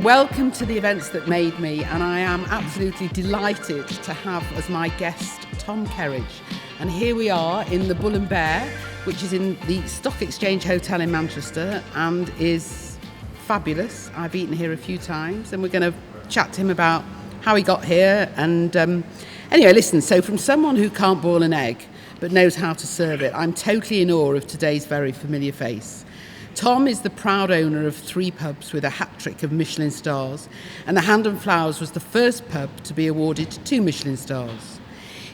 Welcome to the Events That Made Me, and I am absolutely delighted to have as my guest Tom Kerridge. And here we are in the Bull and Bear, which is in the Stock Exchange Hotel in Manchester and is fabulous. I've eaten here a few times, and we're going to chat to him about how he got here. And anyway, listen, so from someone who can't boil an egg but knows how to serve it, I'm totally in awe of today's very familiar face. Tom is the proud owner of 3 pubs with a hat-trick of Michelin Stars, and the Hand and Flowers was the first pub to be awarded 2 Michelin Stars.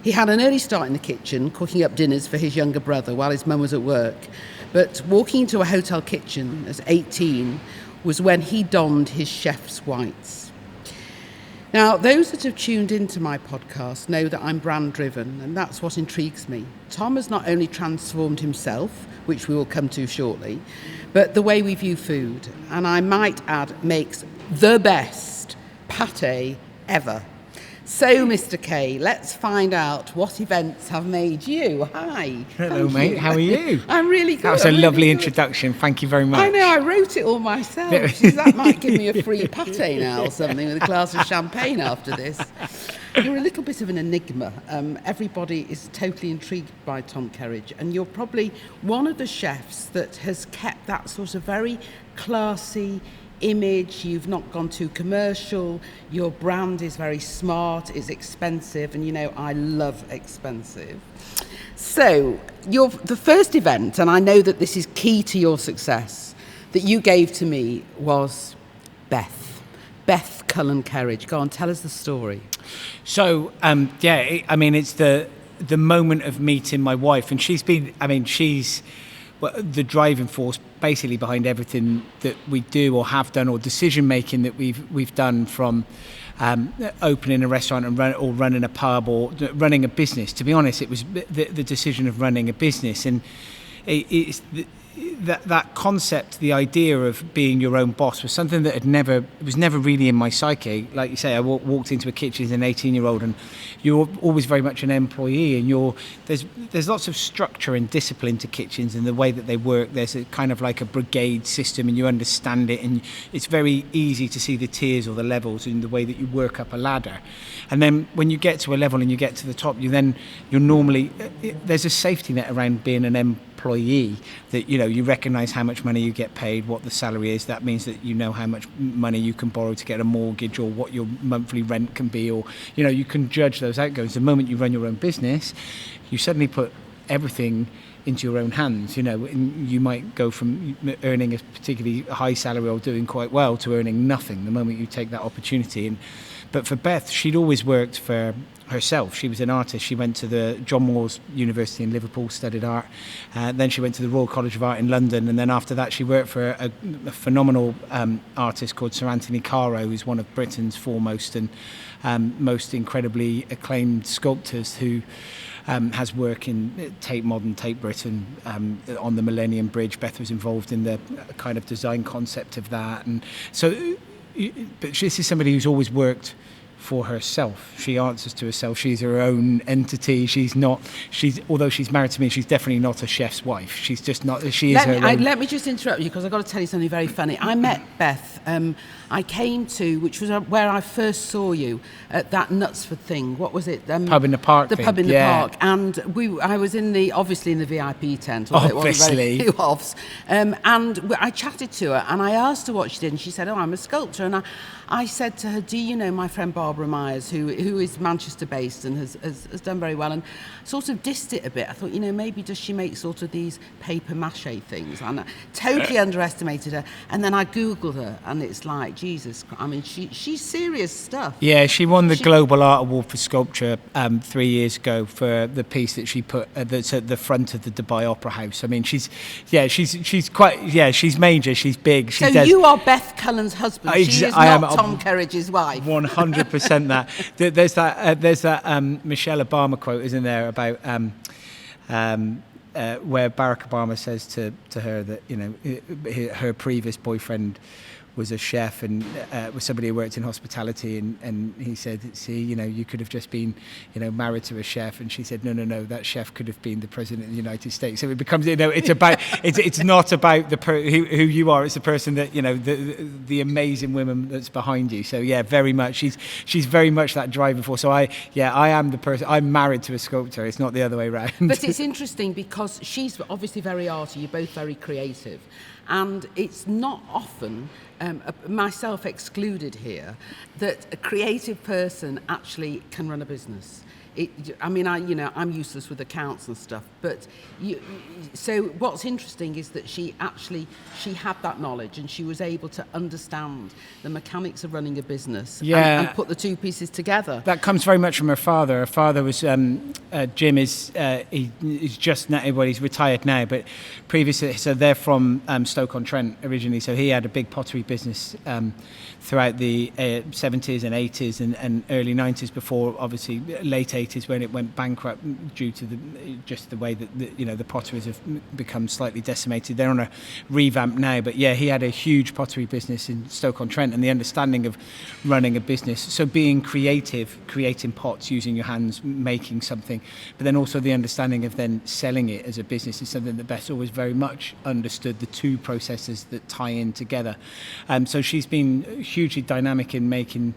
He had an early start in the kitchen, cooking up dinners for his younger brother while his mum was at work, but walking into a hotel kitchen at 18 was when he donned his chef's whites. Now, those that have tuned into my podcast know that I'm brand-driven, and that's what intrigues me. Tom has not only transformed himself, which we will come to shortly, but the way we view food, and I might add, makes the best pâté ever. So, Mr. K, let's find out what events have made you. Hi. Hello, mate. How are you? I'm really good. That was a lovely introduction. Thank you very much. I know, I wrote it all myself. That might give me a free pâté now or something with a glass of champagne after this. You're a little bit of an enigma. Everybody is totally intrigued by Tom Kerridge, and you're probably one of the chefs that has kept that sort of very classy image. You've not gone too commercial. Your brand is very smart, it's expensive, and you know I love expensive. So the first event, and I know that this is key to your success, that you gave to me was Beth Cullen Kerridge. Go on, tell us the story. So it's the moment of meeting my wife, and she's the driving force basically behind everything that we do or have done, or decision making that we've done, from opening a restaurant and running a pub or running a business. To be honest, it was the decision of running a business, and it's that concept, the idea of being your own boss, was something that was never really in my psyche. Like you say, I walked into a kitchen as an 18-year-old, and you're always very much an employee, and there's lots of structure and discipline to kitchens and the way that they work. There's a kind of like a brigade system, and you understand it, and it's very easy to see the tiers or the levels in the way that you work up a ladder. And then when you get to a level and you get to the top, you're normally, there's a safety net around being an employee, that you recognize how much money you get paid, what the salary is. That means that you know how much money you can borrow to get a mortgage, or what your monthly rent can be, or you can judge those outgoings. The moment you run your own business, you suddenly put everything into your own hands. And you might go from earning a particularly high salary or doing quite well to earning nothing the moment you take that opportunity. But for Beth, she'd always worked for herself. She was an artist. She went to the John Moores University in Liverpool, studied art. Then she went to the Royal College of Art in London, and then after that she worked for a phenomenal artist called Sir Anthony Caro, who's one of Britain's foremost and most incredibly acclaimed sculptors, who has work in Modern Tate Britain, on the Millennium Bridge. Beth was involved in the kind of design concept of that, and so. But this is somebody who's always worked for herself. She answers to herself. She's her own entity. Although she's married to me, she's definitely not a chef's wife. She's just not. Let me just interrupt you, because I've got to tell you something very funny. I met Beth. I came to, which was where I first saw you, at that Knutsford thing. What was it? Pub in the Park. The pub in the park, and I was obviously in the VIP tent. Obviously. It was and I chatted to her, and I asked her what she did, and she said, "Oh, I'm a sculptor." And I said to her, "Do you know my friend Barbara Myers, who is Manchester based and has done very well?" And sort of dissed it a bit. I thought, maybe does she make sort of these paper mache things? And I totally underestimated her. And then I Googled her, and it's like, Jesus, I mean, she's serious stuff. Yeah, she won the Global Art Award for Sculpture 3 years ago for the piece that she put that's at the front of the Dubai Opera House. I mean, she's major, she's big. You are Beth Cullen's husband. She is not Tom Kerridge's wife. 100% that. There's that Michelle Obama quote, isn't there, about where Barack Obama says to her that her previous boyfriend was a chef and was somebody who worked in hospitality, and he said, see, you could have just been, married to a chef. And she said, no, that chef could have been the president of the United States. So it becomes, it's about, it's not about who you are, it's the person that, the amazing woman that's behind you. So yeah, very much, she's very much that driving force. So I am the person, I'm married to a sculptor, it's not the other way around. But it's interesting because she's obviously very arty, you're both very creative, and it's not often, myself excluded here, that a creative person actually can run a business. I'm useless with accounts and stuff, but so what's interesting is that she had that knowledge and she was able to understand the mechanics of running a business and put the two pieces together. That comes very much from her father. Her father was Jim he's just now, well, he's retired now, but previously, so they're from Stoke-on-Trent originally, so he had a big pottery business throughout the 70s and 80s and early 90s, before obviously late 80s when it went bankrupt due to the way that the potteries have become slightly decimated. They're on a revamp now, but yeah, he had a huge pottery business in Stoke-on-Trent, and the understanding of running a business, so being creative, creating pots, using your hands, making something, but then also the understanding of then selling it as a business is something that Beth always very much understood, the two processes that tie in together. So she's been hugely dynamic in making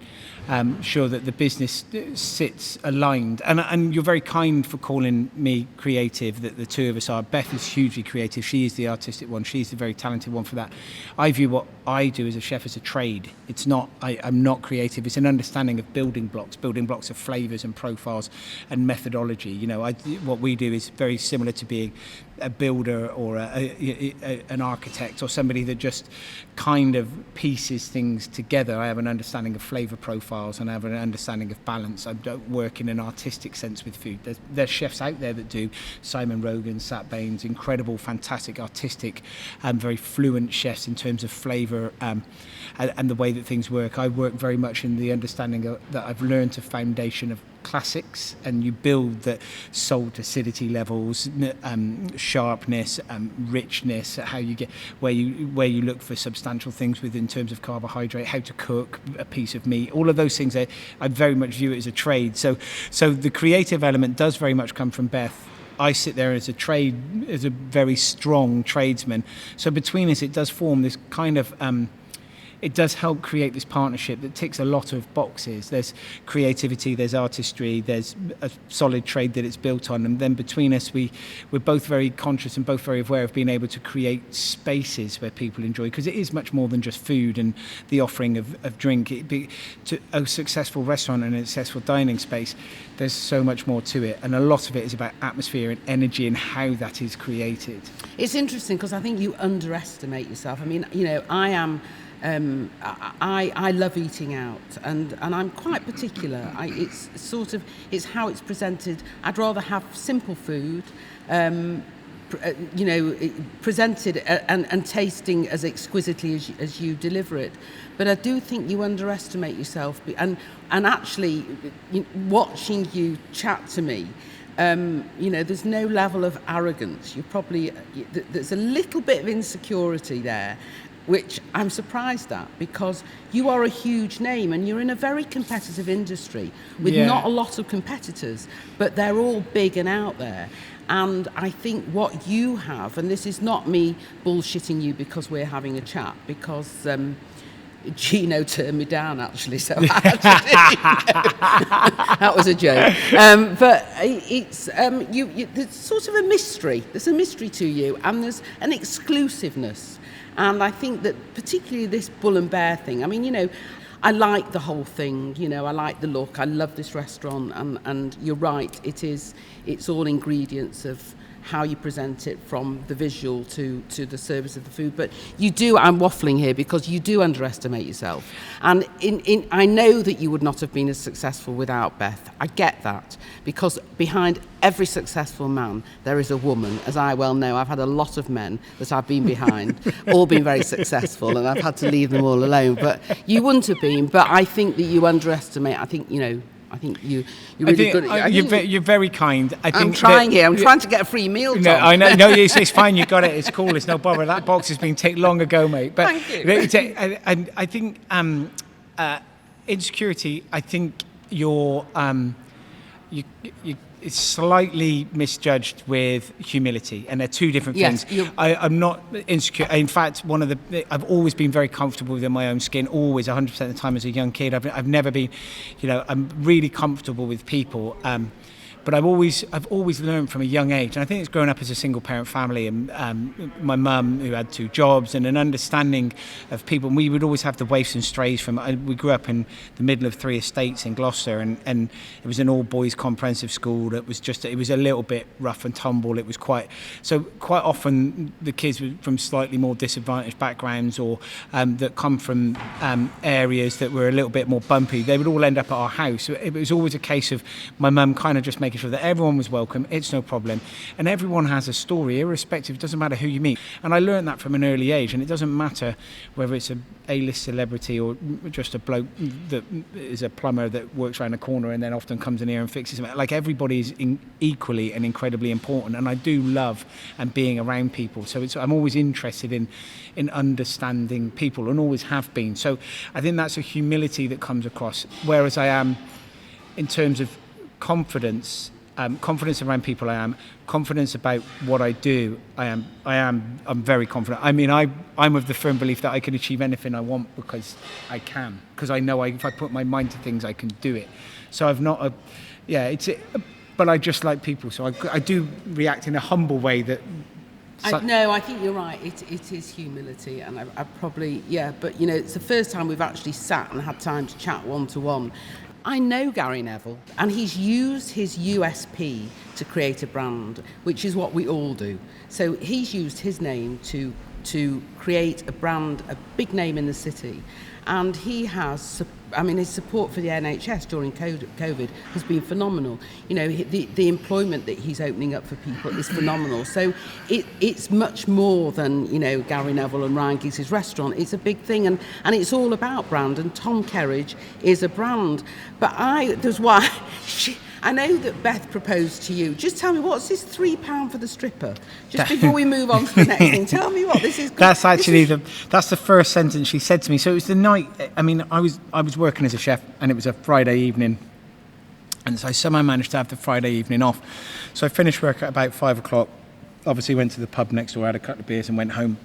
sure that the business sits aligned. And you're very kind for calling me creative, that the two of us are. Beth is hugely creative. She is the artistic one. She's the very talented one for that. I view what I do as a chef as a trade. It's not, I'm not creative. It's an understanding of building blocks of flavours and profiles and methodology. What we do is very similar to being a builder or an architect or somebody that just kind of pieces things together. I have an understanding of flavour profiles and I have an understanding of balance. I don't work in an artistic sense with food. There's chefs out there that do. Simon Rogan, Sat Baines, incredible, fantastic, artistic, very fluent chefs in terms of flavour and the way that things work. I work very much in the understanding that I've learned a foundation of classics, and you build the salt acidity levels, sharpness, richness, how you get where you look for substantial things in terms of carbohydrate, how to cook a piece of meat, all of those things. I very much view it as a trade. So the creative element does very much come from Beth. I sit there as a very strong tradesman. So between us, it does form this kind of it does help create this partnership that ticks a lot of boxes. There's creativity, there's artistry, there's a solid trade that it's built on, and then between us we're both very conscious and both very aware of being able to create spaces where people enjoy, because it is much more than just food and the offering of drink. To a successful restaurant and a successful dining space, there's so much more to it, and a lot of it is about atmosphere and energy and how that is created. It's interesting because I think you underestimate yourself. I mean, I am I love eating out, and I'm quite particular. It's how it's presented. I'd rather have simple food, presented and tasting as exquisitely as you deliver it. But I do think you underestimate yourself, and actually, watching you chat to me, there's no level of arrogance. There's a little bit of insecurity there, which I'm surprised at, because you are a huge name and you're in a very competitive industry with not a lot of competitors, but they're all big and out there. And I think what you have, and this is not me bullshitting you because we're having a chat, because Gino turned me down, actually, so I had to that was a joke. But it's there's sort of a mystery. There's a mystery to you, and there's an exclusiveness. And I think that particularly this Bull and Bear thing, I mean, I like the whole thing, I like the look, I love this restaurant, and you're right, it's all ingredients of how you present it, from the visual to the service of the food. But I'm waffling here because you do underestimate yourself. And I know that you would not have been as successful without Beth. I get that, because behind every successful man, there is a woman. As I well know, I've had a lot of men that I've been behind, all been very successful, and I've had to leave them all alone. But you wouldn't have been. But I think that you underestimate, I think, I think you're really good at it. You're very kind. I'm trying here. I'm trying to get a free meal, Tom. No, I know. No, it's fine. You got it. It's cool. It's no bother. That box has been ticked long ago, mate. But thank you. And I think insecurity. I think you're it's slightly misjudged with humility, and they're two different things. I'm not insecure. In fact, I've always been very comfortable within my own skin, always 100% of the time as a young kid. I've never been, I'm really comfortable with people. But I've always learned from a young age, and I think it's grown up as a single parent family, and my mum, who had 2 jobs, and an understanding of people. And we would always have the waifs and strays we grew up in the middle of 3 estates in Gloucester, and it was an all boys comprehensive school. It was a little bit rough and tumble. It was quite often the kids were from slightly more disadvantaged backgrounds, or that come from areas that were a little bit more bumpy. They would all end up at our house. It was always a case of my mum kind of just making sure that everyone was welcome, it's no problem, and everyone has a story, irrespective. It doesn't matter who you meet, and I learned that from an early age. And it doesn't matter whether it's a A-list celebrity or just a bloke that is a plumber that works around the corner and then often comes in here and fixes something. Like, everybody is equally and incredibly important, and I do love and being around people. So I'm always interested in understanding people, and always have been. So I think that's a humility that comes across, whereas I am, in terms of confidence around people, I am confidence about what I do. I'm very confident. I mean, I'm of the firm belief that I can achieve anything I want because I can, because I know if I put my mind to things, I can do it. So but I just like people, so I do react in a humble way that. I think you're right. It is humility, and I probably, but it's the first time we've actually sat and had time to chat one-to-one. I know Gary Neville, and he's used his USP to create a brand, which is what we all do. So he's used his name to create a brand, a big name in the city, and he has. His support for the NHS during COVID has been phenomenal. The employment that he's opening up for people is phenomenal. So it's much more than, Gary Neville and Ryan Giggs' restaurant. It's a big thing, and it's all about brand, and Tom Kerridge is a brand. But I know that Beth proposed to you. Just tell me, what's this £3 for the stripper? Just before we move on to the next thing, tell me what this is. That's actually that's the first sentence she said to me. So it was the night. I mean, I was working as a chef, and it was a Friday evening, and so I somehow managed to have the Friday evening off. So I finished work at about 5 o'clock. Obviously, went to the pub next door, had a couple of beers, and went home.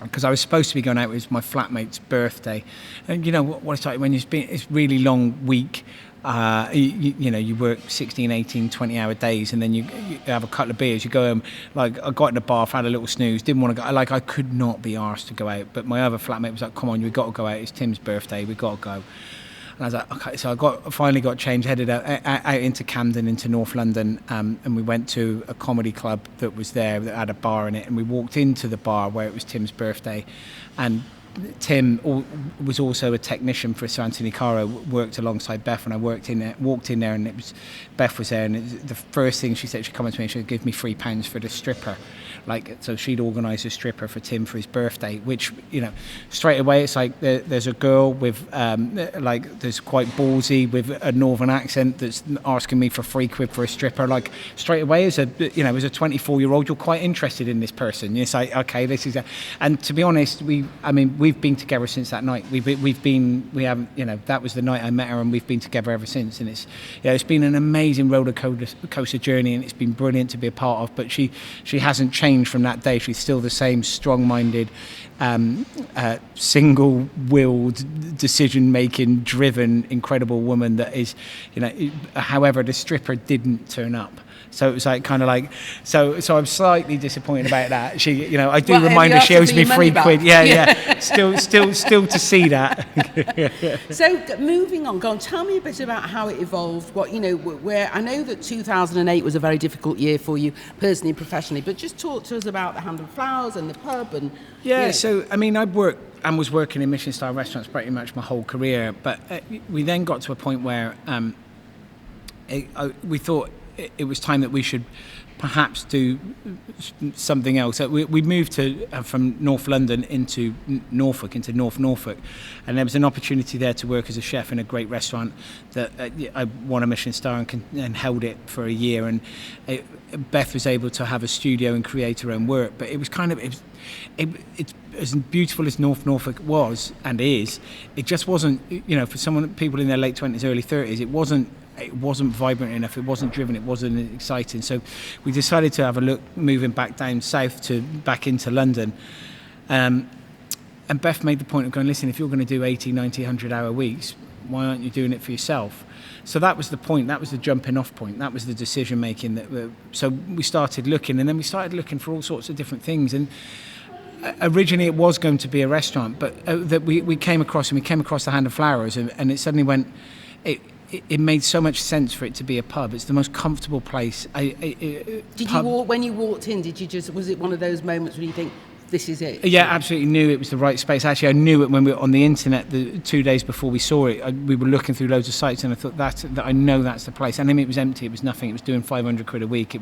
Because I was supposed to be going out, it was my flatmate's birthday, and what it's like when it's really long week. You work 16, 18, 20-hour days, and then you have a couple of beers, you go home. Like, I got in the bath, had a little snooze, didn't want to go. Like, I could not be arsed to go out, but my other flatmate was like, come on, we've got to go out, it's Tim's birthday, we've got to go. And I was like, okay. So I finally got changed, headed out into Camden, into North London, and we went to a comedy club that was there, that had a bar in it, and we walked into the bar where it was Tim's birthday, and Tim was also a technician for Sir Anthony Caro, worked alongside Beth, and I walked in there, and Beth was there, and the first thing she said, she come up to me and she would give me £3 for the stripper. So she'd organised a stripper for Tim for his birthday, which, straight away it's like there's a girl with, there's quite ballsy with a northern accent that's asking me for £3 for a stripper. Like, straight away as a 24-year-old, you're quite interested in this person. It's like, okay, this is and to be honest, we've been together since that night. That was the night I met her, and we've been together ever since. And it's been an amazing roller coaster journey, and it's been brilliant to be a part of. But she hasn't changed from that day. She's still the same strong-minded, single-willed, decision-making, driven, incredible woman that is, however, the stripper didn't turn up. So it was so I'm slightly disappointed about that. She, I do remind her she owes me £3. Yeah. Still to see that. So moving on, go on. Tell me a bit about how it evolved. Where I know that 2008 was a very difficult year for you personally and professionally, but just talk to us about the Hand and Flowers and the pub and. Yeah. So I worked and was working in Michelin Star restaurants pretty much my whole career, but we then got to a point where we thought it was time that we should perhaps do something else. We moved from North London into Norfolk, into North Norfolk, and there was an opportunity there to work as a chef in a great restaurant that I won a Michelin Star and held it for a year. And Beth was able to have a studio and create her own work, but it was kind of it's as beautiful as North Norfolk was and is. It just wasn't, for people in their late 20s, early 30s, it wasn't vibrant enough, it wasn't driven, it wasn't exciting. So we decided to have a look, moving back down south back into London. And Beth made the point of going, listen, if you're going to do 80, 90, 100-hour weeks, why aren't you doing it for yourself? So that was the point, that was the jumping off point, that was the decision making. So we started looking, and then we started looking for all sorts of different things. And originally it was going to be a restaurant, but that we came across the Hand of Flowers, and it suddenly went, it made so much sense for it to be a pub. It's the most comfortable place. When you walked in, was it one of those moments when you think, this is it? Yeah, absolutely knew it was the right space. Actually, I knew it when we were on the internet 2 days before we saw it. We were looking through loads of sites, and I thought that I know that's the place. And I mean, it was empty. It was nothing. It was doing 500 quid a week.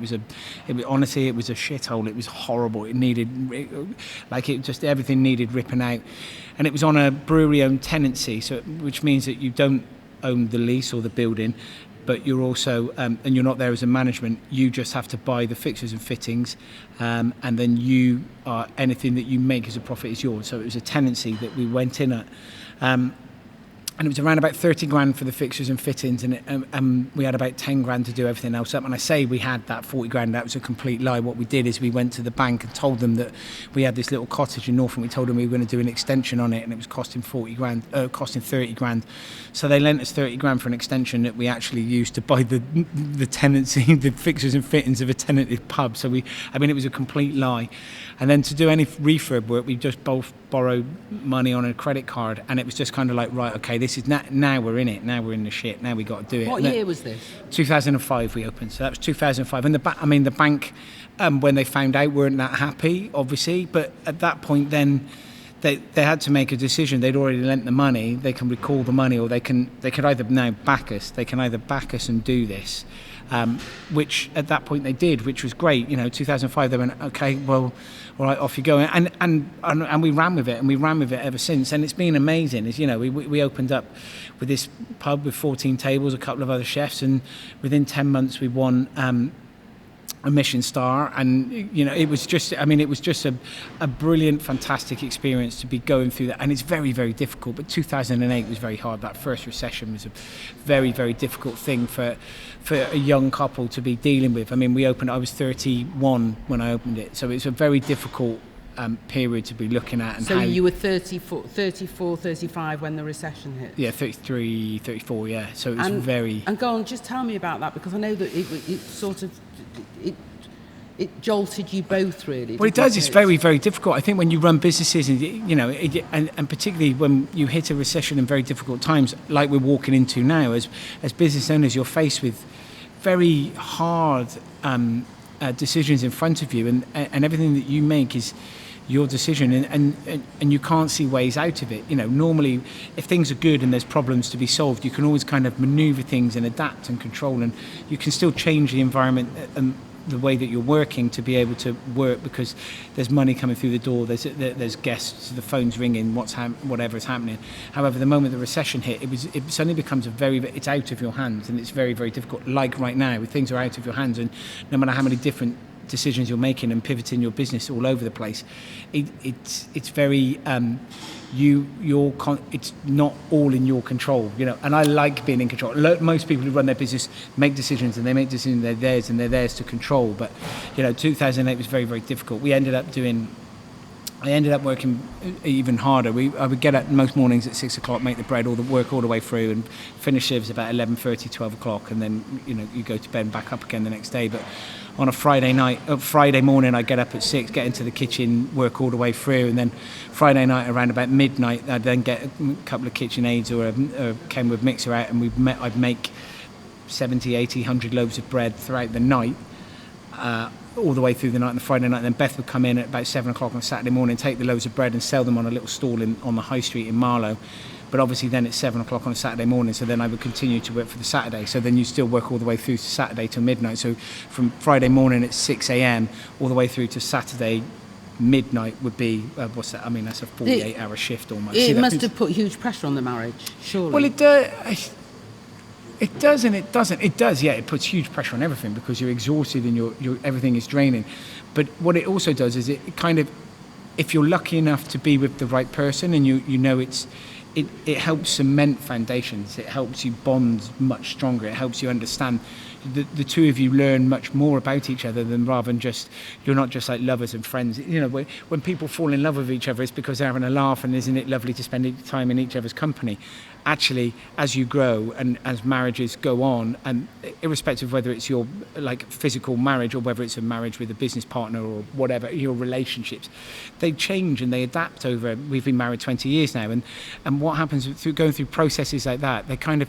Honestly, it was a shithole. It was horrible. Everything needed ripping out. And it was on a brewery-owned tenancy, which means that you don't own the lease or the building, but you're also and you're not there as a management. You just have to buy the fixtures and fittings, and then anything that you make as a profit is yours. So it was a tenancy that we went in at, and it was around about 30 grand for the fixtures and fittings, and we had about 10 grand to do everything else up. And I say we had that 40 grand, that was a complete lie. What we did is we went to the bank and told them that we had this little cottage in Norfolk, and we told them we were going to do an extension on it, and it was costing 30 grand. So they lent us 30 grand for an extension that we actually used to buy the tenancy, the fixtures and fittings of a tenanted pub. So it was a complete lie. And then to do any refurb work, we just both borrowed money on a credit card, and it was just kind of like, right, okay, this is now we're in it, now we're in the shit, now we got to do it. What year was this? 2005 we opened, so that was 2005. And the bank, when they found out, weren't that happy, obviously, but at that point then they had to make a decision. They'd already lent the money. They can recall the money, or they could either now back us. They can either back us and do this, which at that point they did, which was great. 2005 they went, okay, well, all right, off you go, and we ran with it, and we ran with it ever since. And it's been amazing. We opened up with this pub with 14 tables, a couple of other chefs, and within 10 months we won a Michelin Star, and it was just a brilliant, fantastic experience to be going through that. And it's very, very difficult, but 2008 was very hard. That first recession was a very, very difficult thing for a young couple to be dealing with. I mean, I was 31 when I opened it, so it's a very difficult period to be looking at. And so you were 34, 35 when the recession hit? Yeah, 33, 34, yeah. So it was very... And go on, just tell me about that, because I know that it jolted you both, really. Well, it does. It's very, very difficult. I think when you run businesses, and particularly when you hit a recession in very difficult times, like we're walking into now, as business owners, you're faced with very hard decisions in front of you, and everything that you make is your decision, and you can't see ways out of it. Normally, if things are good and there's problems to be solved, you can always kind of maneuver things and adapt and control, and you can still change the environment and the way that you're working to be able to work, because there's money coming through the door, there's guests, the phone's ringing, whatever is happening. However, the moment the recession hit, it suddenly becomes it's out of your hands, and it's very, very difficult. Like right now, things are out of your hands, and no matter how many different decisions you're making and pivoting your business all over the place, it's very it's not all in your control, and I like being in control. Most people who run their business make decisions, and they make decisions, they're theirs to control, but 2008 was very, very difficult. I ended up working even harder. I would get up most mornings at 6 o'clock, make the bread, all the work all the way through, and finish service about 11:30, 12 o'clock, and then you go to bed and back up again the next day. But on a Friday morning, I get up at 6, get into the kitchen, work all the way through, and then Friday night around about midnight, I'd then get a couple of kitchen aids or a Kenwood mixer out, and I'd make 70, 80, 100 loaves of bread throughout the night. all the way through the night on the Friday night. And then Beth would come in at about 7 o'clock on Saturday morning, take the loaves of bread and sell them on a little stall on the high street in Marlow. But obviously then it's 7 o'clock on a Saturday morning, so then I would continue to work for the Saturday. So then you still work all the way through to Saturday till midnight. So from Friday morning at 6 a.m. all the way through to Saturday midnight would be, what's that? I mean, that's a 48-hour shift almost. It must have put huge pressure on the marriage, surely. Well, it does and it doesn't. It does, yeah. It puts huge pressure on everything because you're exhausted and your everything is draining. But what it also does is it kind of, if you're lucky enough to be with the right person and you know it helps cement foundations. It helps you bond much stronger. It helps you understand. The two of you learn much more about each other than rather than just, you're not just like lovers and friends. You know, when people fall in love with each other, it's because they're having a laugh and isn't it lovely to spend time in each other's company. Actually, as you grow and as marriages go on, and irrespective of whether it's your like physical marriage or whether it's a marriage with a business partner or whatever, your relationships, they change and they adapt over. We've been married 20 years now, and what happens through going through processes like that, they kind of,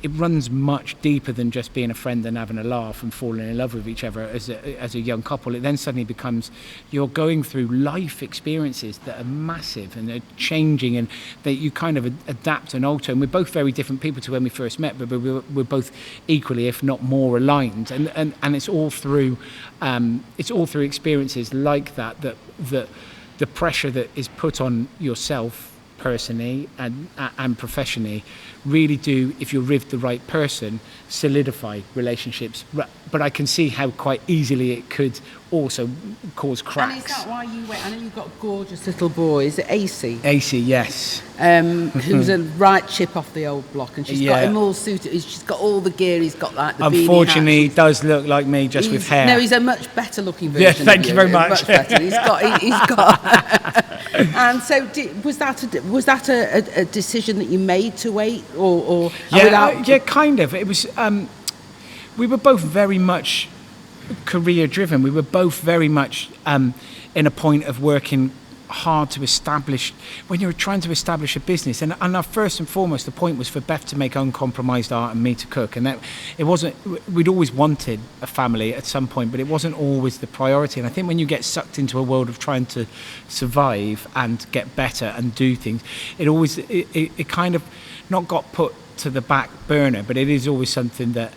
it runs much deeper than just being a friend and having a laugh and falling in love with each other as a young couple. It then suddenly becomes, you're going through life experiences that are massive and they're changing and that you kind of adapt and alter. And we're both very different people to when we first met, but we're both equally, if not more, aligned. And it's all through experiences like that the pressure that is put on yourself personally and professionally really do, if you're with the right person, solidify relationships. But I can see how quite easily it could also cause cracks. And is that why you went? I know you've got a gorgeous little boy. Is it AC? AC, yes. Who's a right chip off the old block, and she's got him all suited. She's got all the gear. He's got like the unfortunately, he does look like me just with hair. No, he's a much better looking version. Yeah, thank you very much. Much better. He's got. And so, was that a decision that you made to wait, or yeah, kind of. It was. We were both very much career driven. We were both very much in a point of working hard to establish, when you're trying to establish a business, and our first and foremost, the point was for Beth to make uncompromised art and me to cook, and that it wasn't, we'd always wanted a family at some point, but it wasn't always the priority. And I think when you get sucked into a world of trying to survive and get better and do things, it kind of not got put to the back burner, but it is always something that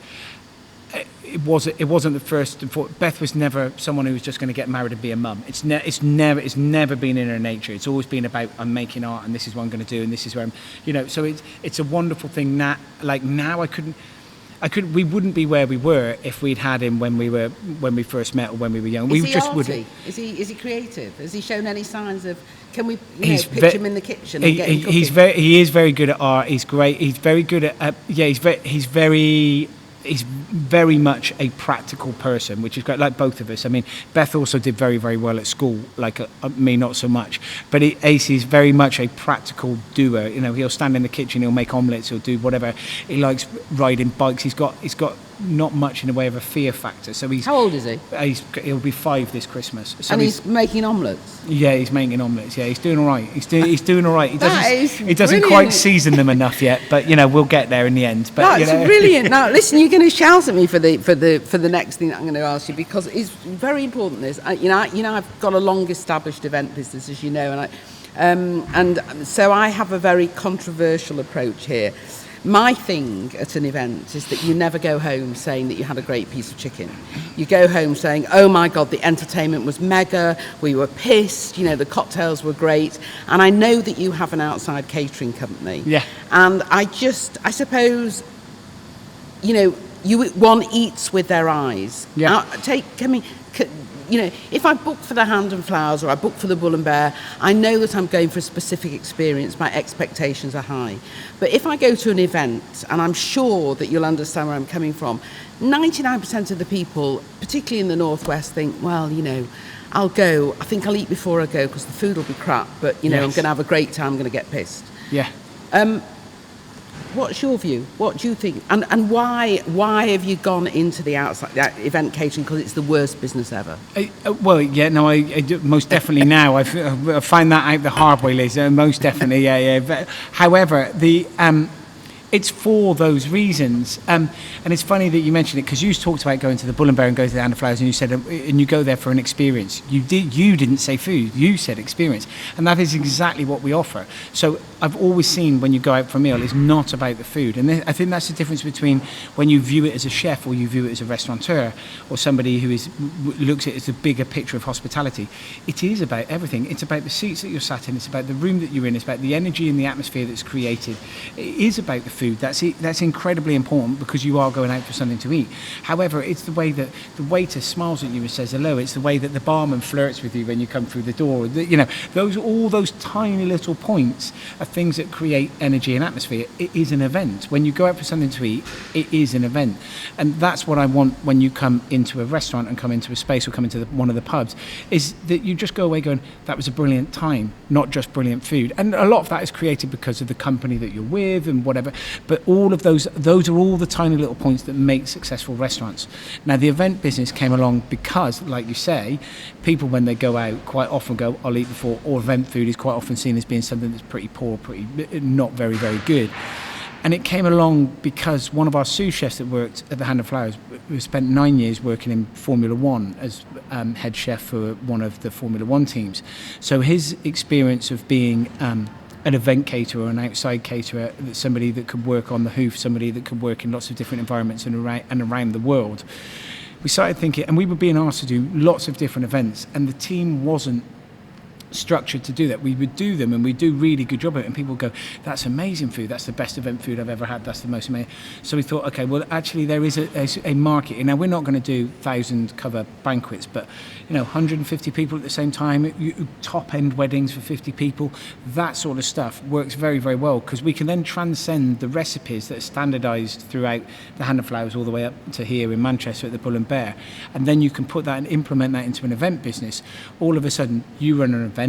it wasn't the first and foremost. Beth was never someone who was just going to get married and be a mum. It's never been in her nature. It's always been about, I'm making art and this is what I'm going to do and this is where I'm, you know. So it's a wonderful thing. Now we wouldn't be where we were if we'd had him when we first met or when we were young. Is he arty? Is he creative? Has he shown any signs of? Can we picture him in the kitchen? And get him cooking? He is very good at art. He's great. He's very good at he's very much a practical person, which is great, like both of us. I mean, Beth also did very, very well at school, like me, not so much. But AC is very much a practical doer. You know, he'll stand in the kitchen, he'll make omelettes, he'll do whatever. He likes riding bikes. He's got not much in the way of a fear factor. So how old is he? He'll be 5 this Christmas. So and he's making omelettes? Yeah, he's making omelettes. Yeah, he's doing all right. He's doing all right. He doesn't brilliant. Quite season them enough yet, but you know, we'll get there in the end. But that's brilliant. Now, listen, you're going to shout at me for the next thing that I'm going to ask you, because it's very important. This, I've got a long-established event business, as you know, and so I have a very controversial approach here. My thing at an event is that you never go home saying that you had a great piece of chicken. You go home saying, oh my God, the entertainment was mega, we were pissed, the cocktails were great. And I know that you have an outside catering company. Yeah. And I suppose, one eats with their eyes. Yeah. If I book for the Hand and Flowers or I book for the Bull and Bear, I know that I'm going for a specific experience. My expectations are high. But if I go to an event, and I'm sure that you'll understand where I'm coming from, 99% of the people, particularly in the Northwest, think, well, I'll go. I think I'll eat before I go because the food will be crap, but, yes. I'm going to have a great time, I'm going to get pissed. Yeah. What's your view? What do you think? And why have you gone into the outside event catering? Because it's the worst business ever. I do, most definitely now. I find that out the hard way, Liz. Most definitely, yeah. But, however, It's for those reasons. And it's funny that you mentioned it, because you talked about going to the Bull and Bear and go to the Hand of Flowers, and you said, and you go there for an experience. You didn't say food, you said experience. And that is exactly what we offer. So I've always seen when you go out for a meal, it's not about the food. And I think that's the difference between when you view it as a chef or you view it as a restaurateur or somebody who looks at it as a bigger picture of hospitality. It is about everything. It's about the seats that you're sat in. It's about the room that you're in. It's about the energy and the atmosphere that's created. It is about the food. That's incredibly important, because you are going out for something to eat. However, it's the way that the waiter smiles at you and says hello. It's the way that the barman flirts with you when you come through the door. All those tiny little points are things that create energy and atmosphere. It is an event. When you go out for something to eat, it is an event. And that's what I want when you come into a restaurant and come into a space or come into one of the pubs, is that you just go away going, that was a brilliant time, not just brilliant food. And a lot of that is created because of the company that you're with and whatever. But all of those are all the tiny little points that make successful restaurants. Now, the event business came along because, like you say, people when they go out quite often go, I'll eat before, or event food is quite often seen as being something that's pretty poor, pretty not very, very good. And it came along because one of our sous chefs that worked at the Hand of Flowers, who spent 9 years working in Formula One as head chef for one of the Formula One teams. So his experience of being an event caterer, an outside caterer, somebody that could work on the hoof, somebody that could work in lots of different environments and around the world, we started thinking, and we were being asked to do lots of different events, and the team wasn't structured to do that. We would do them and we do really good job of it, and people would go, that's amazing food, that's the best event food I've ever had, that's the most amazing. So we thought, okay, well actually there is a market. Now we're not going to do 1,000 cover banquets, but 150 people at the same time, top end weddings for 50 people, that sort of stuff works very, very well, because we can then transcend the recipes that are standardized throughout the Hand of Flowers all the way up to here in Manchester at the Bull and Bear, and then you can put that and implement that into an event business. All of a sudden you run an event,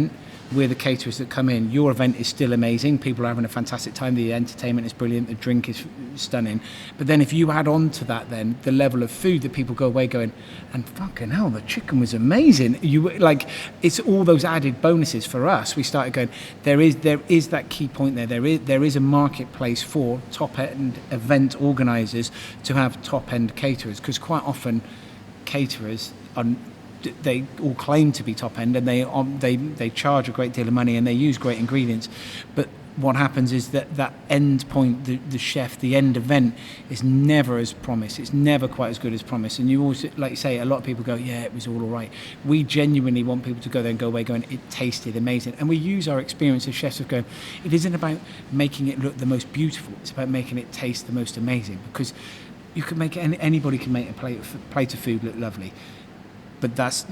we're the caterers that come in, your event is still amazing, people are having a fantastic time, the entertainment is brilliant, the drink is stunning, but then if you add on to that then the level of food that people go away going, and fucking hell, the chicken was amazing, it's all those added bonuses. For us, we started going, there is that key point there is a marketplace for top end event organisers to have top end caterers, because quite often caterers they all claim to be top end, and they charge a great deal of money and they use great ingredients, but what happens is that end point, the chef, the end event is never as promised. It's never quite as good as promised. And you also, like you say, a lot of people go, yeah, it was all right. We genuinely want people to go there and go away going, it tasted amazing. And we use our experience as chefs of going, it isn't about making it look the most beautiful, it's about making it taste the most amazing, because you can make anybody can make a plate of food look lovely. But that's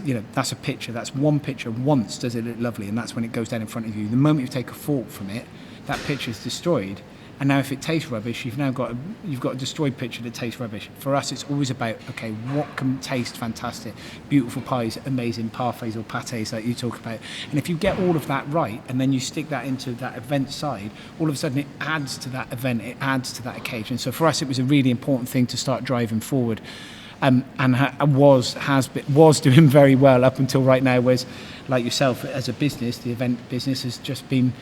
a picture. That's one picture. Once does it look lovely, and that's when it goes down in front of you. The moment you take a fork from it, that picture is destroyed. And now, if it tastes rubbish, you've got a destroyed picture that tastes rubbish. For us, it's always about, okay, what can taste fantastic? Beautiful pies, amazing parfaits or pâtés like you talk about. And if you get all of that right, and then you stick that into that event side, all of a sudden it adds to that event, it adds to that occasion. So for us, it was a really important thing to start driving forward. And was doing very well up until right now, whereas like yourself as a business, the event business has just been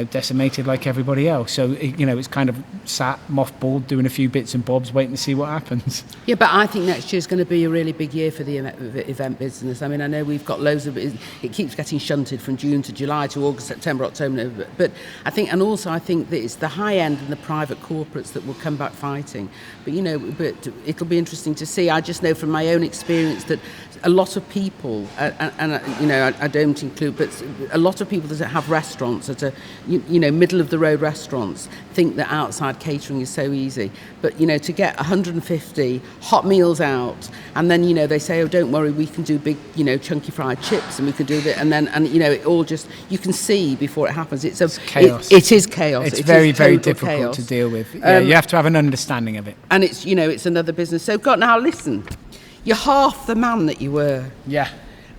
decimated like everybody else. So it's kind of sat mothballed, doing a few bits and bobs, waiting to see what happens. Yeah, but I think next year's going to be a really big year for the event business. I mean, I know we've got loads of it keeps getting shunted from June to July to August, September, October, but I think that it's the high end and the private corporates that will come back fighting. But it'll be interesting to see. I just know from my own experience that a lot of people, I don't include, but a lot of people that have restaurants that are, middle of the road restaurants, think that outside catering is so easy. But to get 150 hot meals out, and then they say, oh, don't worry, we can do big chunky fried chips, and we can do that, and it all just, you can see before it happens. It's chaos. It is chaos. It's very, very difficult chaos to deal with. Yeah, you have to have an understanding of it. And it's it's another business. So God, now listen. You're half the man that you were. Yeah.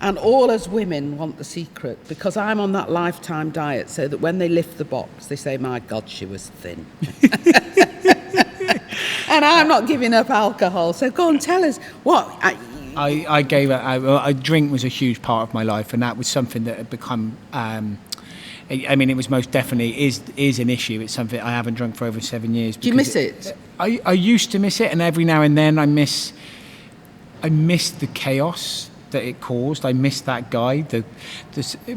And all us women want the secret, because I'm on that lifetime diet, so that when they lift the box, they say, my God, she was thin. And I'm not giving up alcohol. So go on, tell us what. I gave up. Drink was a huge part of my life, and that was something that had become I mean, it was most definitely is an issue. It's something I haven't drunk for over 7 years. Do you miss it? I used to miss it, and every now and then I miss the chaos that it caused. I miss that guy.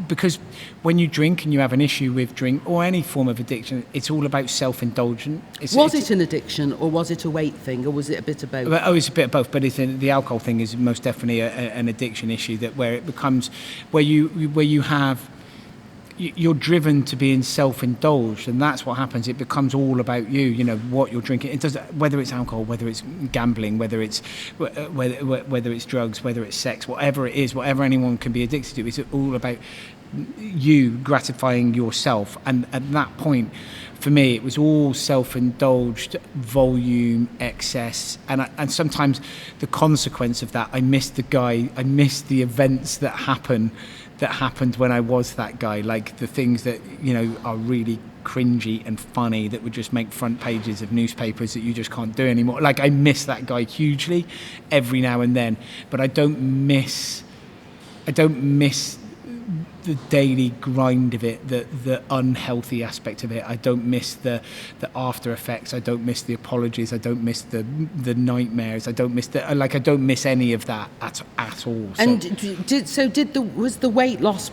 Because when you drink and you have an issue with drink or any form of addiction, it's all about self-indulgence. Was it an addiction, or was it a weight thing, or was it a bit of both? Oh, it's a bit of both, but the alcohol thing is most definitely an addiction issue, that where it becomes where you're driven to being self-indulged, and that's what happens. It becomes all about you. You know what you're drinking. It does, whether it's alcohol, whether it's gambling, whether it's drugs, whether it's sex, whatever it is, whatever anyone can be addicted to. It's all about you gratifying yourself. And at that point, for me, it was all self-indulged, volume, excess, and sometimes the consequence of that. I missed the guy. I missed the events that happened when I was that guy, like the things that, you know, are really cringy and funny that would just make front pages of newspapers that you just can't do anymore. Like, I miss that guy hugely every now and then, but I don't miss the daily grind of it, the unhealthy aspect of it. I don't miss the after effects. I don't miss the apologies. I don't miss the nightmares. I don't miss any of that at all. So. And was the weight loss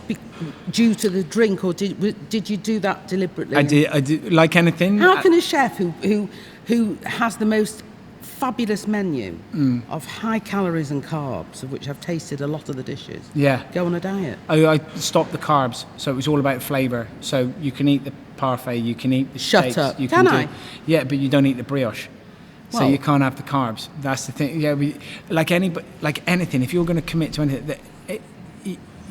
due to the drink, or did you do that deliberately? I did. Like anything. How can a chef who has the most fabulous menu of high calories and carbs, of which I've tasted a lot of the dishes, go on a diet? I stopped the carbs, so it was all about flavour. So you can eat the parfait, you can eat the steaks. Shut up. You Can I? Yeah, but you don't eat the brioche. So you can't have the carbs. That's the thing. Yeah, like anything, if you're going to commit to anything,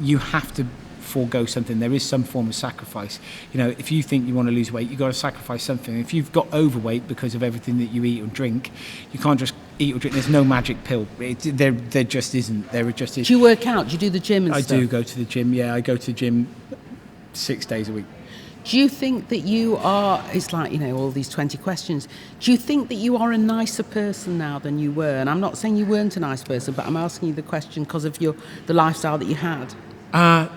you have to forego something. There is some form of sacrifice. You know, if you think you want to lose weight, you've got to sacrifice something. If you've got overweight because of everything that you eat or drink, you can't just eat or drink. There's no magic pill. There just isn't. There just is. Do you work out? Do you do the gym and stuff? I do go to the gym. Yeah, I go to the gym 6 days a week. Do you think that you are, it's like, you know, all these 20 questions, do you think that you are a nicer person now than you were? And I'm not saying you weren't a nice person, but I'm asking you the question because of the lifestyle that you had.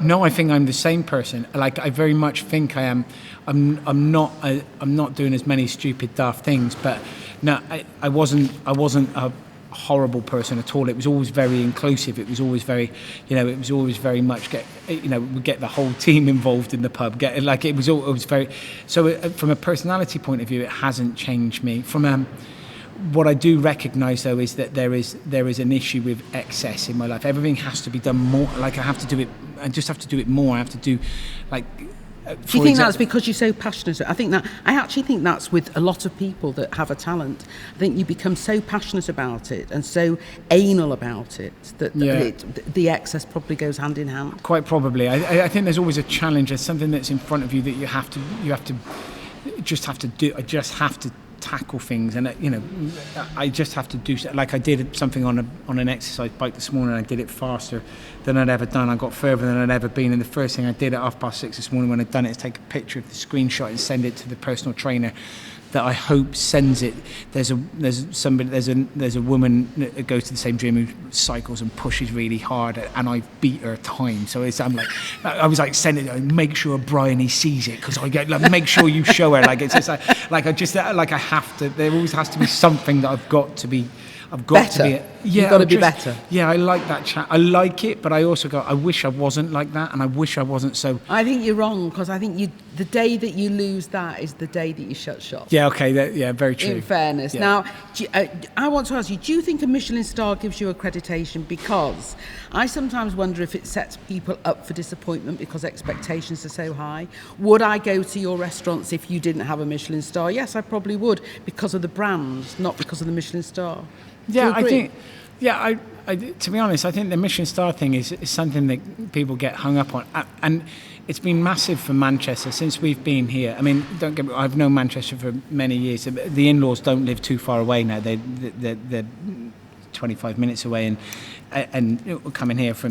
No, I think I'm the same person. Like, I very much think I am. I'm not doing as many stupid, daft things. But no, I wasn't a horrible person at all. It was always very inclusive. It was always very, you know, it was always very much we get the whole team involved in the pub. It was very. So from a personality point of view, it hasn't changed me. What I do recognise, though, is that there is an issue with excess in my life. Everything has to be done more. Like, I have to do it. I just have to do it more. I have to do, like. Do you think that's because you're so passionate? I actually think that's with a lot of people that have a talent. I think you become so passionate about it and so anal about it that the excess probably goes hand in hand. Quite probably. I think there's always a challenge. There's something that's in front of you that you have to just have to do. I just have to tackle things, and you know, I just have to do. Like, I did something on an exercise bike this morning. I did it faster than I'd ever done. I got further than I'd ever been, and the first thing I did at 6:30 this morning when I'd done it is take a picture of the screenshot and send it to the personal trainer that I hope sends it. There's a woman that goes to the same gym who cycles and pushes really hard, and I beat her time. So I was like, send it, make sure Bryony sees it, because I get make sure you show her. Like, it's just I have to. There always has to be something that I've got to be. You've got to be better. Yeah, I like that chat. I like it, but I also go, I wish I wasn't like that, and I wish I wasn't so. I think you're wrong, because I think the day that you lose that is the day that you shut shop. Yeah, okay, very true. In fairness. Yeah. Now, I want to ask you, do you think a Michelin Star gives you accreditation? Because I sometimes wonder if it sets people up for disappointment because expectations are so high. Would I go to your restaurants if you didn't have a Michelin Star? Yes, I probably would, because of the brand, not because of the Michelin Star. Yeah, I think. Yeah, I to be honest, I think the Michelin Star thing is something that people get hung up on, and it's been massive for Manchester since we've been here. I mean, don't get me. I've known Manchester for many years. The in-laws don't live too far away now. They're 25 minutes away, and coming here for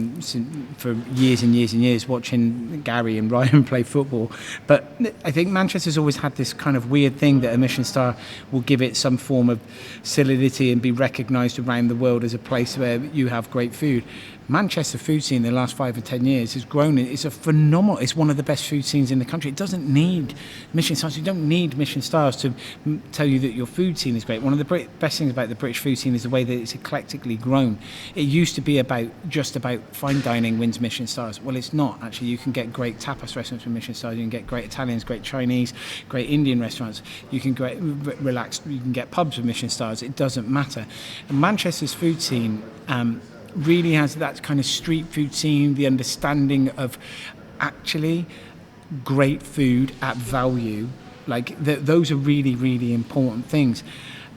years and years and years, watching Gary and Ryan play football. But I think Manchester's always had this kind of weird thing that a Michelin Star will give it some form of solidity and be recognised around the world as a place where you have great food. Manchester food scene in the last 5 or 10 years has grown. It's a phenomenal, it's one of the best food scenes in the country. It doesn't need Michelin stars. You don't need Michelin stars to tell you that your food scene is great. One of the best things about the British food scene is the way that it's eclectically grown. It used to be just about fine dining wins Michelin stars. Well, it's not actually. You can get great tapas restaurants with Michelin stars. You can get great Italians, great Chinese, great Indian restaurants. You can relaxed. You can get pubs with Michelin stars. It doesn't matter. And Manchester's food scene really has that kind of street food scene, the understanding of actually great food at value. Those are really, really important things.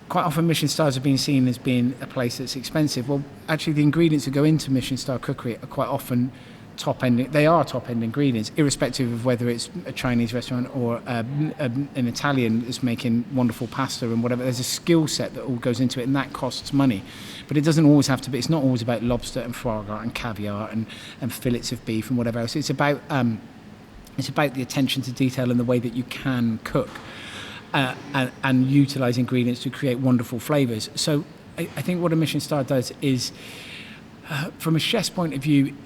Quite often Michelin stars have been seen as being a place that's expensive. Well, actually the ingredients that go into Michelin star cookery are quite often top-end. They are top-end ingredients, irrespective of whether it's a Chinese restaurant or an Italian that's making wonderful pasta and whatever. There's a skill set that all goes into it, and that costs money. But it doesn't always have to be. It's not always about lobster and foie gras and caviar and fillets of beef and whatever else. It's about the attention to detail and the way that you can cook and utilise ingredients to create wonderful flavours. So I think what a Michelin star does is, from a chef's point of view,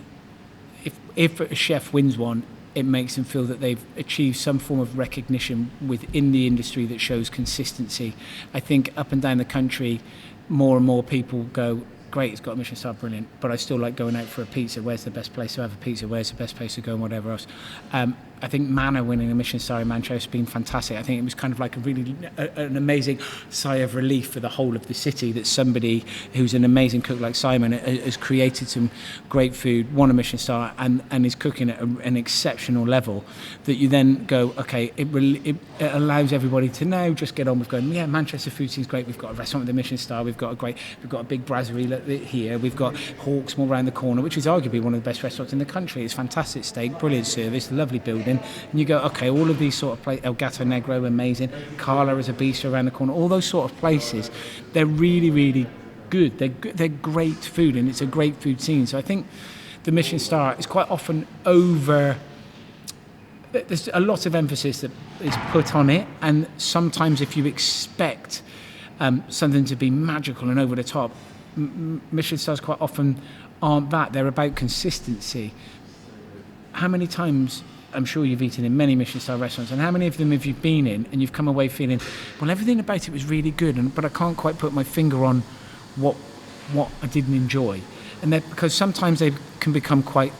if a chef wins one, it makes them feel that they've achieved some form of recognition within the industry that shows consistency. I think up and down the country, more and more people go, great, it's got a Michelin star, brilliant, but I still like going out for a pizza. Where's the best place to have a pizza? Where's the best place to go and whatever else? I think Manor winning a Michelin star in Manchester has been fantastic. I think it was kind of like an amazing sigh of relief for the whole of the city that somebody who's an amazing cook like Simon has created some great food, won a Michelin star, and is cooking at an exceptional level, that you then go, okay, it allows everybody to now just get on with going, yeah, Manchester food scene's great. We've got a restaurant with a Michelin star. We've got a big brasserie here. We've got Hawksmoor around the corner, which is arguably one of the best restaurants in the country. It's fantastic steak, brilliant service, lovely building. And you go, okay, all of these sort of places, El Gato Negro, amazing. Carla is a bistro around the corner. All those sort of places, they're really, really good. They're great food, and it's a great food scene. So I think the Michelin star is quite often there's a lot of emphasis that is put on it, and sometimes if you expect something to be magical and over the top, Michelin stars quite often aren't that. They're about consistency. How many times, I'm sure you've eaten in many Michelin star restaurants, and how many of them have you been in and you've come away feeling, well, everything about it was really good, but I can't quite put my finger on what I didn't enjoy. And that because sometimes they can become quite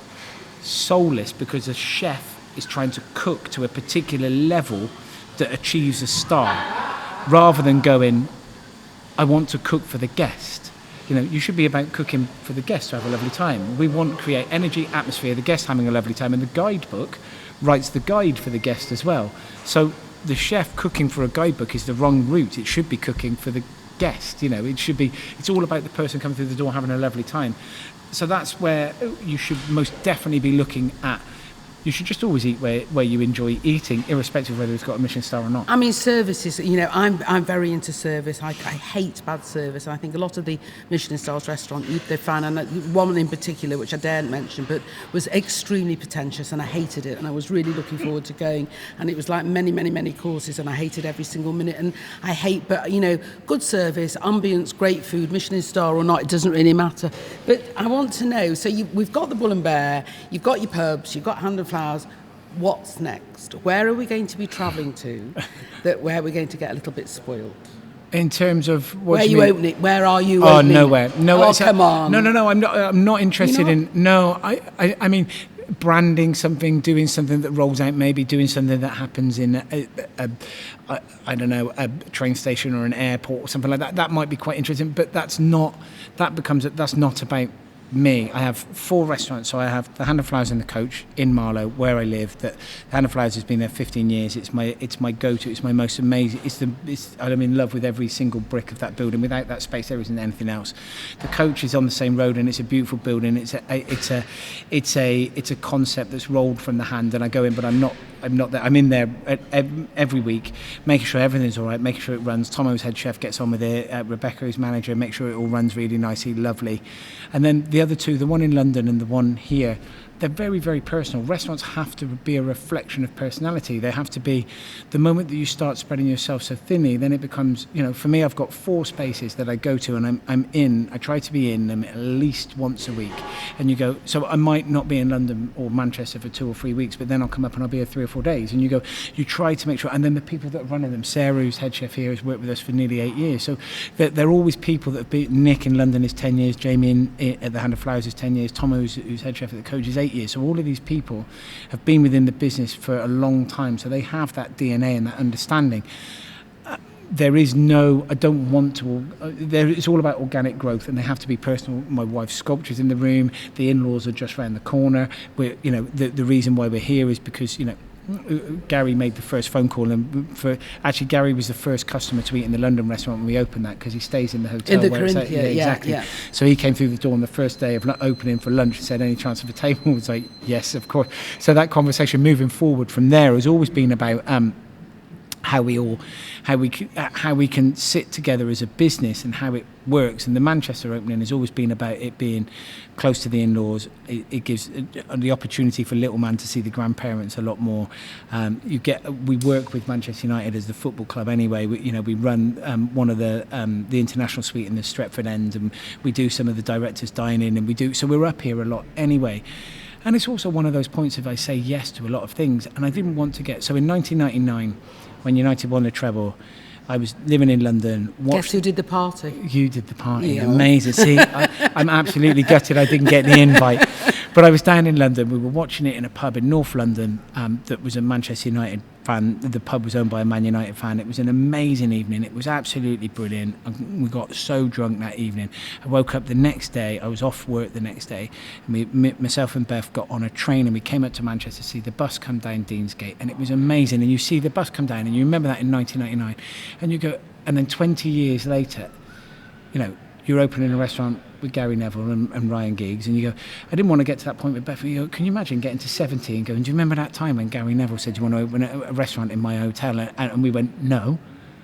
soulless, because a chef is trying to cook to a particular level that achieves a star, rather than going, I want to cook for the guest. You should be about cooking for the guests to have a lovely time. We want to create energy, atmosphere, the guest having a lovely time, and the guidebook writes the guide for the guest as well. So the chef cooking for a guidebook is the wrong route. It should be cooking for the guest. It's all about the person coming through the door having a lovely time. So that's where you should most definitely be looking at. You should just always eat where you enjoy eating, irrespective of whether it's got a Michelin star or not. I mean, services, I'm very into service. I hate bad service. I think a lot of the Michelin stars restaurant, they found, and one in particular, which I daren't mention, but was extremely pretentious, and I hated it, and I was really looking forward to going, and it was like many, many, many courses, and I hated every single minute, and but good service, ambience, great food, Michelin star or not, it doesn't really matter. But I want to know, so we've got the Bull and Bear, you've got your pubs, you've got Hand and Flowers. What's next? Where are we going to be travelling to? Where we're going to get a little bit spoiled? In terms of where you open it? Where are you? Oh, opening? Nowhere. Oh, come on. No. I'm not interested in. No, I mean, branding something, doing something that rolls out, maybe doing something that happens in a train station or an airport or something like that. That might be quite interesting, but that's not about me. I have 4 restaurants. So I have the Hand and Flowers in the Coach in Marlow, where I live. The Hand and Flowers has been there 15 years. It's my go-to. It's my most amazing. I'm in love with every single brick of that building. Without that space, there isn't anything else. The Coach is on the same road, and it's a beautiful building. It's a concept that's rolled from the hand, and I go in, but I'm not there. I'm in there every week, making sure everything's all right, making sure it runs. Tom, who's head chef, gets on with it. Rebecca, who's manager, make sure it all runs really nicely, lovely. And then the other 2, the one in London and the one here, they're very, very personal. Restaurants have to be a reflection of personality. They have to be, the moment that you start spreading yourself so thinly, then it becomes, for me, I've got 4 spaces that I go to, and I try to be in them at least once a week. And you go, so I might not be in London or Manchester for 2 or 3 weeks, but then I'll come up and I'll be here 3 or 4 days. And you try to make sure, and then the people that are running them, Sarah, who's head chef here, has worked with us for nearly 8 years. So they're always people that have been, Nick in London is 10 years, Jamie at the Hand of Flowers is 10 years, Tom, who's head chef at the Coach, is 8 years. So all of these people have been within the business for a long time, so they have that DNA and that understanding. There is no, I don't want to, it's all about organic growth, and they have to be personal. My wife's sculpture's in the room, the in-laws are just around the corner. The reason why we're here is because, Gary made the first phone call, and Gary was the first customer to eat in the London restaurant when we opened that, because he stays in the hotel. In the Corinthia, exactly. Yeah. So he came through the door on the first day of opening for lunch and said, "Any chance of a table?" I was like, "Yes, of course." So that conversation moving forward from there has always been about how we can sit together as a business and how it works. And the Manchester opening has always been about it being close to the in-laws. It gives the opportunity for little man to see the grandparents a lot more. We work with Manchester United as the football club anyway. We run one of the international suite in the Stretford end, and we do some of the directors dining, and so we're up here a lot anyway. And it's also one of those points of I say yes to a lot of things, and I didn't want to get... So in 1999, when United won the treble, I was living in London. Guess who did the party? You did the party. Yeah. Amazing. See, I'm absolutely gutted I didn't get the invite. But I was down in London. We were watching it in a pub in North London that was a Manchester United fan. The pub was owned by a Man United fan. It was an amazing evening. It was absolutely brilliant. We got so drunk that evening. I woke up the next day. I was off work the next day. And myself and Beth got on a train, and we came up to Manchester to see the bus come down Deansgate. And it was amazing. And you see the bus come down, and you remember that in 1999. And you go, and then 20 years later, you're opening a restaurant with Gary Neville and Ryan Giggs, and you go, I didn't want to get to that point with Beth. You go, can you imagine getting to 70 and going, do you remember that time when Gary Neville said, do you want to open a restaurant in my hotel? And we went, no.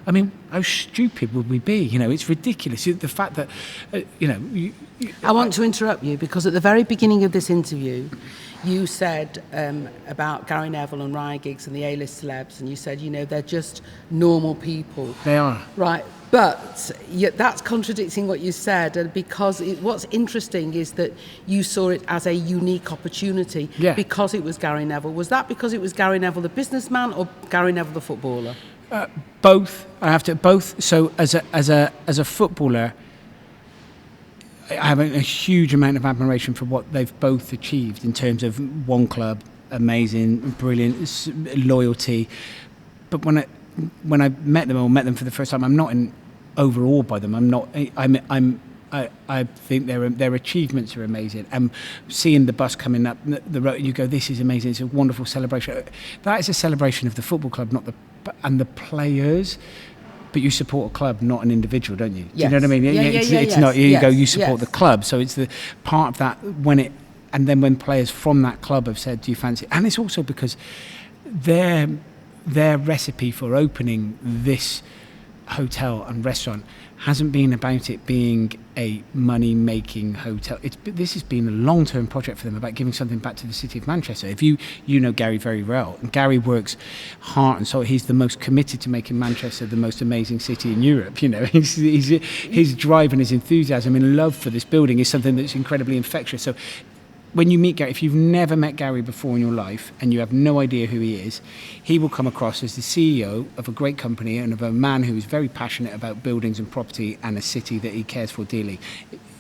I mean, how stupid would we be? It's ridiculous. The fact that, I want to interrupt you, because at the very beginning of this interview, you said about Gary Neville and Ryan Giggs and the A-list celebs, and you said, they're just normal people. They are. Right. But that's contradicting what you said, and because what's interesting is that you saw it as a unique opportunity because it was Gary Neville. Was that because it was Gary Neville the businessman or Gary Neville the footballer? Both. I have to both. So as a footballer, I have a huge amount of admiration for what they've both achieved in terms of one club, amazing, brilliant, loyalty. But when I met them for the first time, I'm not overawed by them. I think their achievements are amazing. And seeing the bus coming up the road, you go, this is amazing. It's a wonderful celebration. That is a celebration of the football club, and the players. But you support a club, not an individual, don't you? Yes. Do you know what I mean? It's not you go. You support the club, so it's the part of that and then when players from that club have said, "Do you fancy?" And it's also because their recipe for opening this hotel and restaurant hasn't been about it being a money-making hotel. This has been a long-term project for them about giving something back to the city of Manchester. If you know Gary very well, and Gary works heart and soul. He's the most committed to making Manchester the most amazing city in Europe. His drive and his enthusiasm and love for this building is something that's incredibly infectious. So when you meet Gary, if you've never met Gary before in your life and you have no idea who he is, he will come across as the CEO of a great company and of a man who is very passionate about buildings and property and a city that he cares for dearly.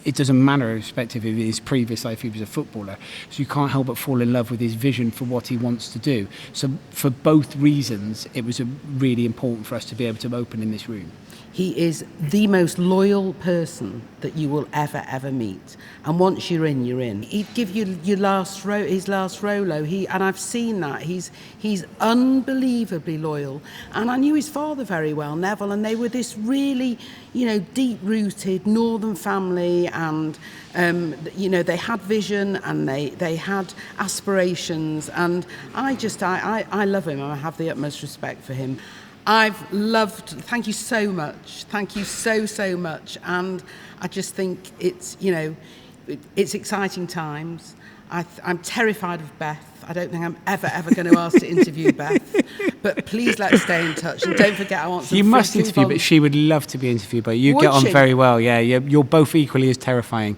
It doesn't matter irrespective of his previous life, he was a footballer. So you can't help but fall in love with his vision for what he wants to do. So for both reasons, it was really important for us to be able to open in this room. He is the most loyal person that you will ever meet. And once you're in, you're in. He'd give you his last Rolo. And I've seen that. He's unbelievably loyal. And I knew his father very well, Neville, and they were this really, deep-rooted northern family, and they had vision and they had aspirations. And I love him, and I have the utmost respect for him. Thank you so much. Thank you so much. And I just think it's exciting times. I'm terrified of Beth. I don't think I'm ever going to ask to interview Beth. But please let's stay in touch. And don't forget, I want some You must free interview, but she would love to be interviewed by you. You Would get on she? very well, yeah. You're both equally as terrifying.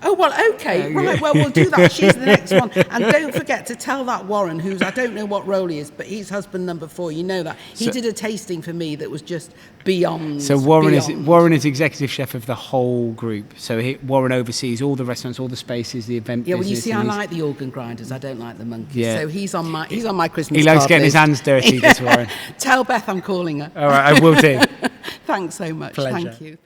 Oh, well, okay, right, well, we'll do that. She's the next one. And don't forget to tell that Warren, who's, I don't know what role he is, but he's husband number 4, you know that. He did a tasting for me that was just beyond. So Warren is executive chef of the whole group. So Warren oversees all the restaurants, all the spaces, the event Yeah, well, you business, see, I like the organ grinders. I don't like the monkeys. Yeah. So he's on my Christmas He likes card getting his list. hands dirty, this Warren. Tell Beth I'm calling her. All right, I will do. Thanks so much. Pleasure. Thank you.